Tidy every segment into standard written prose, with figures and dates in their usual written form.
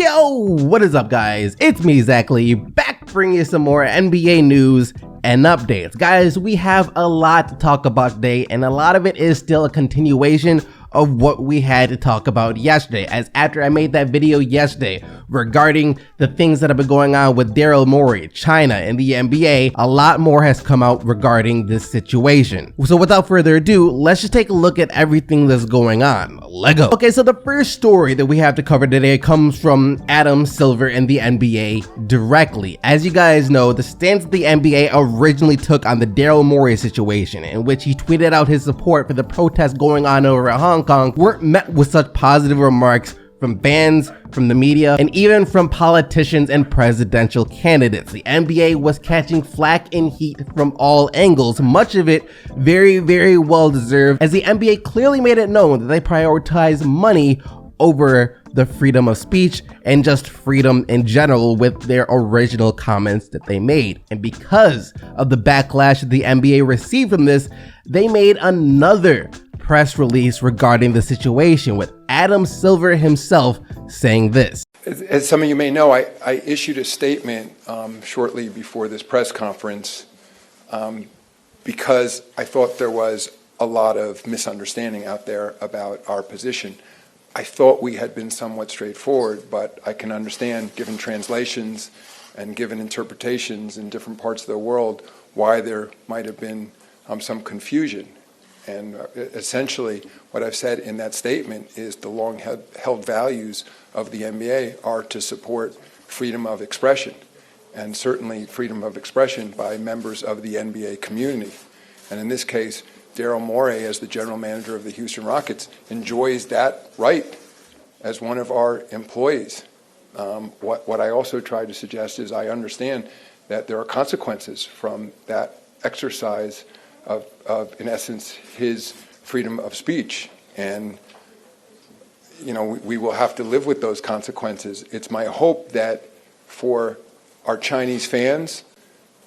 Yo, what is up guys? It's me, Zachary, back bringing you some more NBA news and updates. Guys, we have a lot to talk about today, and a lot of it is still a continuation of what we had to talk about yesterday, as after I made that video yesterday regarding the things that have been going on with Daryl Morey, China, and the NBA, a lot more has come out regarding this situation. So without further ado, let's just take a look at everything that's going on. Let's go. Okay, so the first story that we have to cover today comes from Adam Silver and the NBA directly. As you guys know, the stance the NBA originally took on the Daryl Morey situation, in which he tweeted out his support for the protests going on over at Hong Kong, weren't met with such positive remarks from fans, from the media, and even from politicians and presidential candidates. The NBA was catching flack and heat from all angles, much of it very well deserved, as the NBA clearly made it known that they prioritize money over the freedom of speech and just freedom in general with their original comments that they made. And because of the backlash that the NBA received from this, they made another press release regarding the situation, with Adam Silver himself saying this. As some of you may know, I issued a statement shortly before this press conference because I thought there was a lot of misunderstanding out there about our position. I thought we had been somewhat straightforward, but I can understand, given translations and given interpretations in different parts of the world, why there might have been some confusion. And essentially, what I've said in that statement is the long-held values of the NBA are to support freedom of expression, and certainly freedom of expression by members of the NBA community. And in this case, Daryl Morey, as the general manager of the Houston Rockets, enjoys that right as one of our employees. What I also try to suggest is I understand that there are consequences from that exercise of, in essence, his freedom of speech. And, you know, we will have to live with those consequences. It's my hope that for our Chinese fans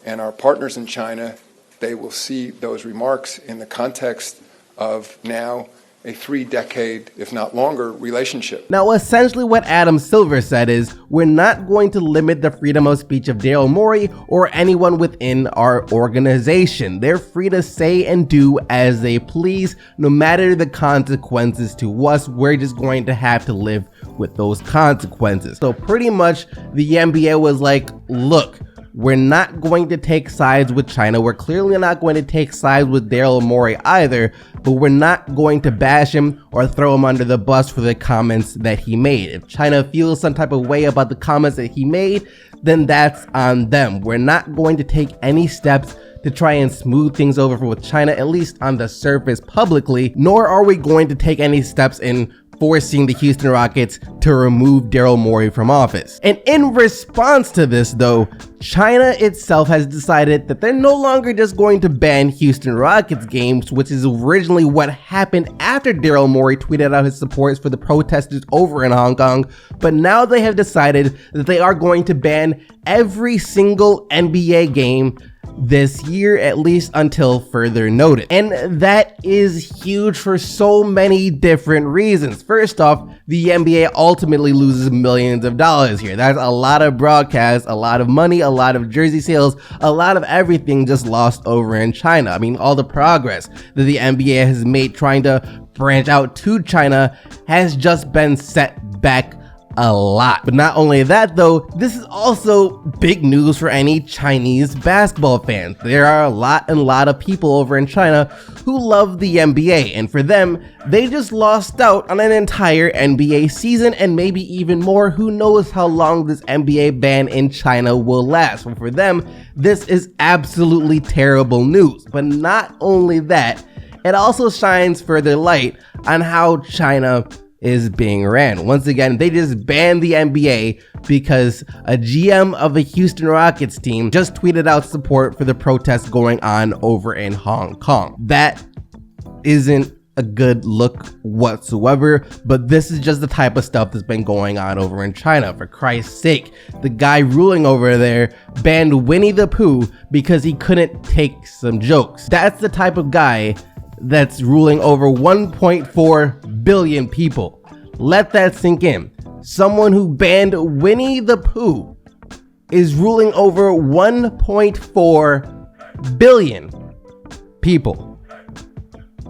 and our partners in China, they will see those remarks in the context of now a 3-decade, if not longer, relationship. Now, essentially what Adam Silver said is, we're not going to limit the freedom of speech of Daryl Morey or anyone within our organization. They're free to say and do as they please, no matter the consequences to us. We're just going to have to live with those consequences. So pretty much the NBA was like, look, we're not going to take sides with China. We're clearly not going to take sides with Daryl Morey either, but we're not going to bash him or throw him under the bus for the comments that he made. If China feels some type of way about the comments that he made, then that's on them. We're not going to take any steps to try and smooth things over with China, at least on the surface publicly, nor are we going to take any steps in forcing the Houston Rockets to remove Daryl Morey from office. And in response to this though, China itself has decided that they're no longer just going to ban Houston Rockets games, which is originally what happened after Daryl Morey tweeted out his support for the protesters over in Hong Kong, but now they have decided that they are going to ban every single NBA game this year, at least until further notice. And that is huge for so many different reasons. First off, the NBA ultimately loses millions of dollars here. That's a lot of broadcasts, a lot of money, a lot of jersey sales, a lot of everything just lost over in China. I mean, all the progress that the NBA has made trying to branch out to China has just been set back a lot. But not only that though, this is also big news for any Chinese basketball fans. There are a lot of people over in China who love the NBA, and for them, they just lost out on an entire NBA season and maybe even more. Who knows how long this NBA ban in China will last. But for them, this is absolutely terrible news. But not only that, it also shines further light on how China is being ran. Once again, they just banned the NBA because a GM of the Houston Rockets team just tweeted out support for the protests going on over in Hong Kong. That isn't a good look whatsoever, but this is just the type of stuff that's been going on over in China. For Christ's sake, the guy ruling over there banned Winnie the Pooh because he couldn't take some jokes. That's the type of guy that's ruling over 1.4 billion people. Let that sink in. someone who banned Winnie the Pooh is ruling over 1.4 billion people.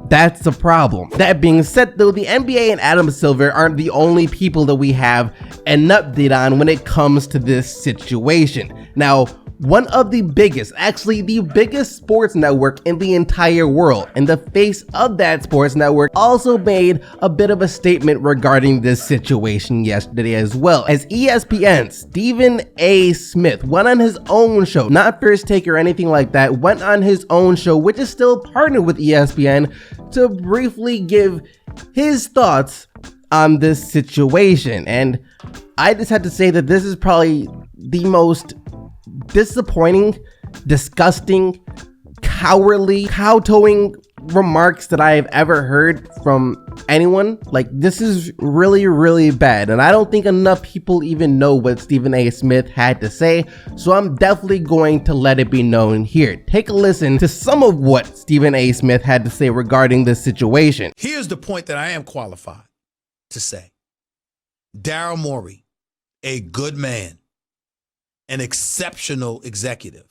That's the problem. That being said, though, the NBA and Adam Silver aren't the only people that we have an update on when it comes to this situation. Now, one of the biggest, actually the biggest sports network in the entire world, and the face of that sports network, also made a bit of a statement regarding this situation yesterday as well, as ESPN's Stephen A. Smith went on his own show, not First Take or anything like that, went on his own show, which is still partnered with ESPN, to briefly give his thoughts on this situation. And I just had to say that this is probably the most disappointing, disgusting, cowardly, kowtowing remarks that I have ever heard from anyone. Like, this is really, really bad, and I don't think enough people even know what Stephen A. Smith had to say, so I'm definitely going to let it be known here. Take a listen to some of what Stephen A. Smith had to say regarding this situation. Here's the point that I am qualified to say. Daryl Morey, a good man, an exceptional executive,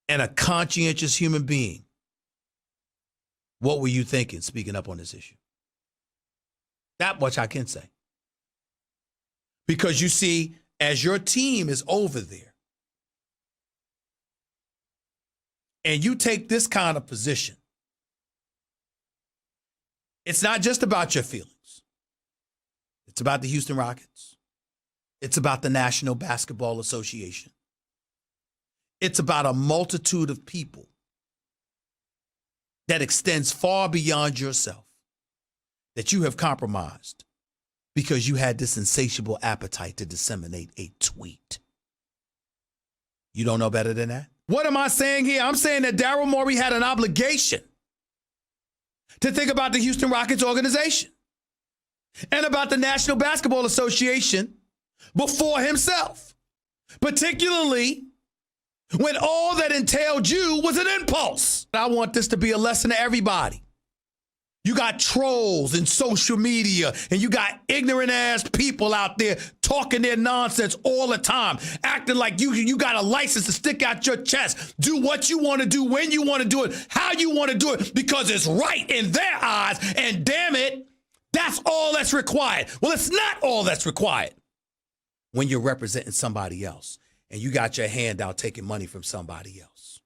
and a conscientious human being. What were you thinking speaking up on this issue? That much I can say. Because you see, as your team is over there, and you take this kind of position, it's not just about your feelings. It's about the Houston Rockets. It's about the National Basketball Association. It's about a multitude of people that extends far beyond yourself, that you have compromised because you had this insatiable appetite to disseminate a tweet. You don't know better than that? What am I saying here? I'm saying that Daryl Morey had an obligation to think about the Houston Rockets organization and about the National Basketball Association before himself, particularly when all that entailed you was an impulse. I want this to be a lesson to everybody. You got trolls in social media, and you got ignorant ass people out there talking their nonsense all the time, acting like you got a license to stick out your chest, do what you want to do, when you want to do it, how you want to do it, because it's right in their eyes, and damn it, that's all that's required. Well, it's not all that's required when you're representing somebody else and you got your hand out taking money from somebody else.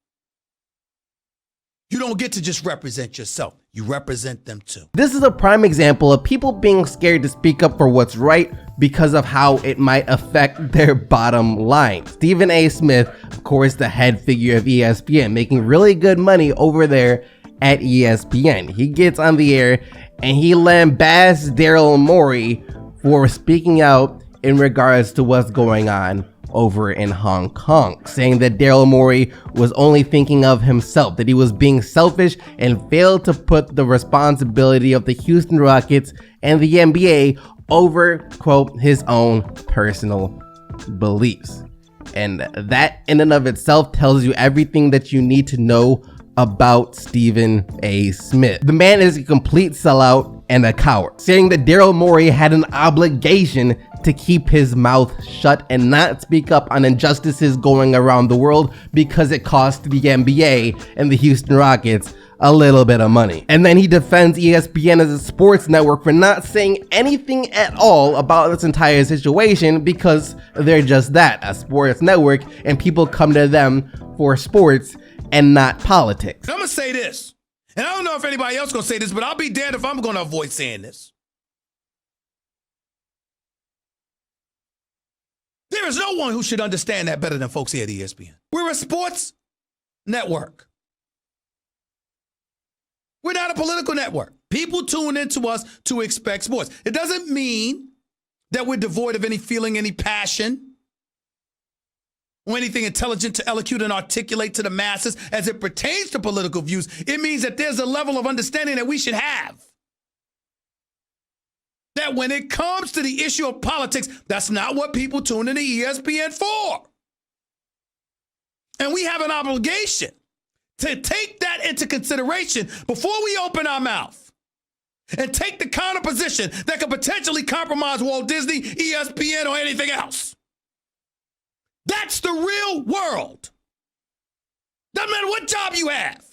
You don't get to just represent yourself. You represent them too. This is a prime example of people being scared to speak up for what's right because of how it might affect their bottom line. Stephen A. Smith, of course, the head figure of ESPN, making really good money over there at ESPN. He gets on the air and he lambasts Daryl Morey for speaking out in regards to what's going on over in Hong Kong, saying that Daryl Morey was only thinking of himself, that he was being selfish and failed to put the responsibility of the Houston Rockets and the NBA over, quote, his own personal beliefs. And that in and of itself tells you everything that you need to know about Stephen A. Smith. The man is a complete sellout and a coward, saying that Daryl Morey had an obligation to keep his mouth shut and not speak up on injustices going around the world because it cost the NBA and the Houston Rockets a little bit of money. And then he defends ESPN as a sports network for not saying anything at all about this entire situation because they're just that, a sports network, and people come to them for sports and not politics. I'm going to say this, and I don't know if anybody else going to say this, but I'll be damned if I'm going to avoid saying this. There is no one who should understand that better than folks here at ESPN. We're a sports network. We're not a political network. People tune into us to expect sports. It doesn't mean that we're devoid of any feeling, any passion, or anything intelligent to eloquent and articulate to the masses as it pertains to political views. It means that there's a level of understanding that we should have. That when it comes to the issue of politics, that's not what people tune into ESPN for. And we have an obligation to take that into consideration before we open our mouth and take the counter position that could potentially compromise Walt Disney, ESPN, or anything else. That's the real world. Doesn't matter what job you have.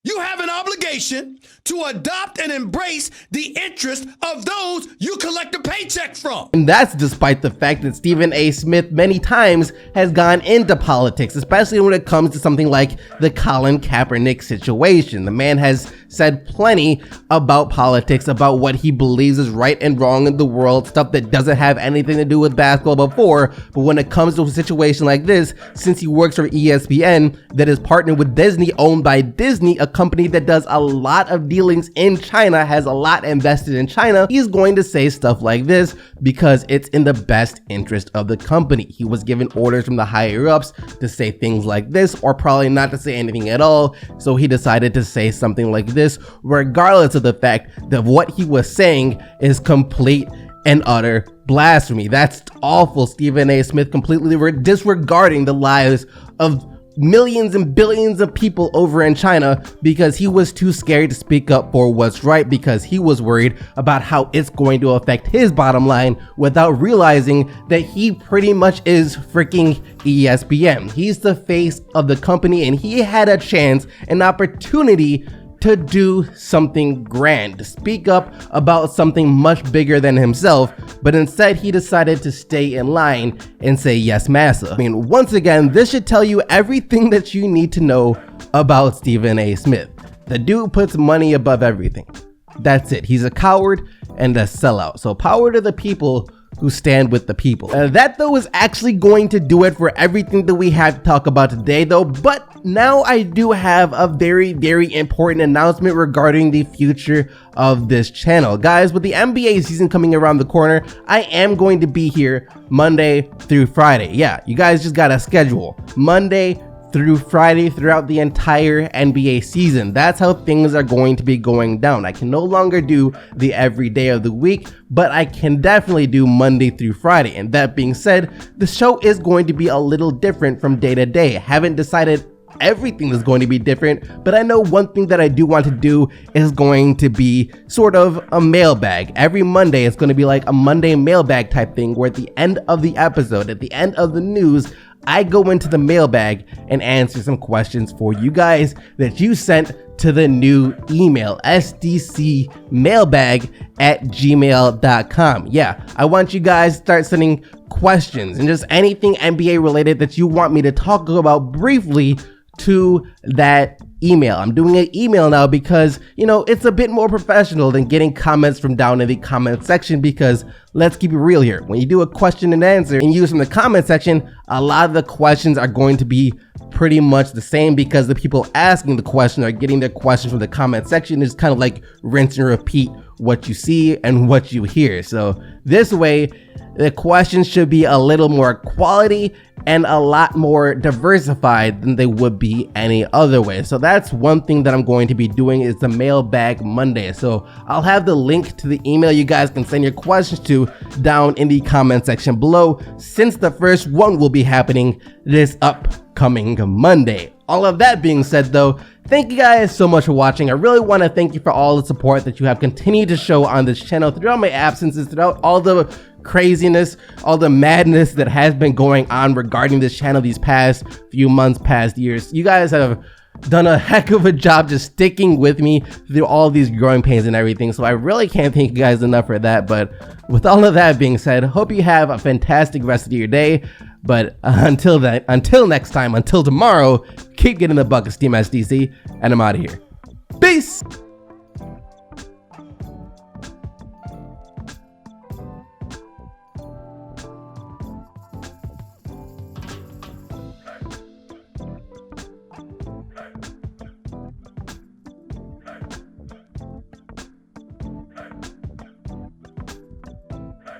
You have an obligation to adopt and embrace the interest of those you collect a paycheck from. And that's despite the fact that Stephen A. Smith many times has gone into politics, especially when it comes to something like the Colin Kaepernick situation. The man has said plenty about politics, about what he believes is right and wrong in the world, stuff that doesn't have anything to do with basketball before. But when it comes to a situation like this, since he works for ESPN that is partnered with Disney, owned by Disney, a company that does a lot of dealings in China, has a lot invested in China, he's going to say stuff like this because it's in the best interest of the company. He was given orders from the higher ups to say things like this, or probably not to say anything at all. So he decided to say something like this, regardless of the fact that what he was saying is complete and utter blasphemy. That's awful. Stephen A. Smith completely disregarding the lives of millions and billions of people over in China because he was too scared to speak up for what's right, because he was worried about how it's going to affect his bottom line, without realizing that he pretty much is freaking ESPN. He's the face of the company, and he had a chance, an opportunity to do something grand, to speak up about something much bigger than himself, but instead he decided to stay in line and say yes massa. I mean, once again, this should tell you everything that you need to know about Stephen A. Smith. The dude puts money above everything. That's it. He's a coward and a sellout. So power to the people who stand with the people. That though is actually going to do it for everything that we have to talk about today though, but now I do have a very, very important announcement regarding the future of this channel. Guys, with the NBA season coming around the corner, I am going to be here Monday through Friday. Yeah, you guys just got a schedule. Monday through Friday throughout the entire NBA season. That's how things are going to be going down. I can no longer do the every day of the week, but I can definitely do Monday through Friday. And that being said, the show is going to be a little different from day to day. Haven't decided everything is going to be different, but I know one thing that I do want to do is going to be sort of a mailbag. Every Monday it's going to be like a Monday mailbag type thing, where at the end of the episode, at the end of the news, I go into the mailbag and answer some questions for you guys that you sent to the new email, sdcmailbag@gmail.com. Yeah, I want you guys to start sending questions and just anything NBA related that you want me to talk about briefly to that email. I'm doing an email now because, you know, it's a bit more professional than getting comments from down in the comment section, because let's keep it real here. When you do a question and answer and use from the comment section, a lot of the questions are going to be pretty much the same, because the people asking the question are getting their questions from the comment section. It's kind of like rinse and repeat what you see and what you hear. So this way, the questions should be a little more quality and a lot more diversified than they would be any other way. So that's one thing that I'm going to be doing, is the Mailbag Monday. So I'll have the link to the email you guys can send your questions to down in the comment section below, since the first one will be happening this upcoming Monday. All of that being said though, thank you guys so much for watching. I really want to thank you for all the support that you have continued to show on this channel throughout my absences, throughout all the craziness, all the madness that has been going on regarding this channel these past few months, past years. You guys have done a heck of a job just sticking with me through all these growing pains and everything. So I really can't thank you guys enough for that. But with all of that being said, hope you have a fantastic rest of your day. But until next time, until tomorrow, keep getting the buckets, Team SDC, and I'm out of here. Peace!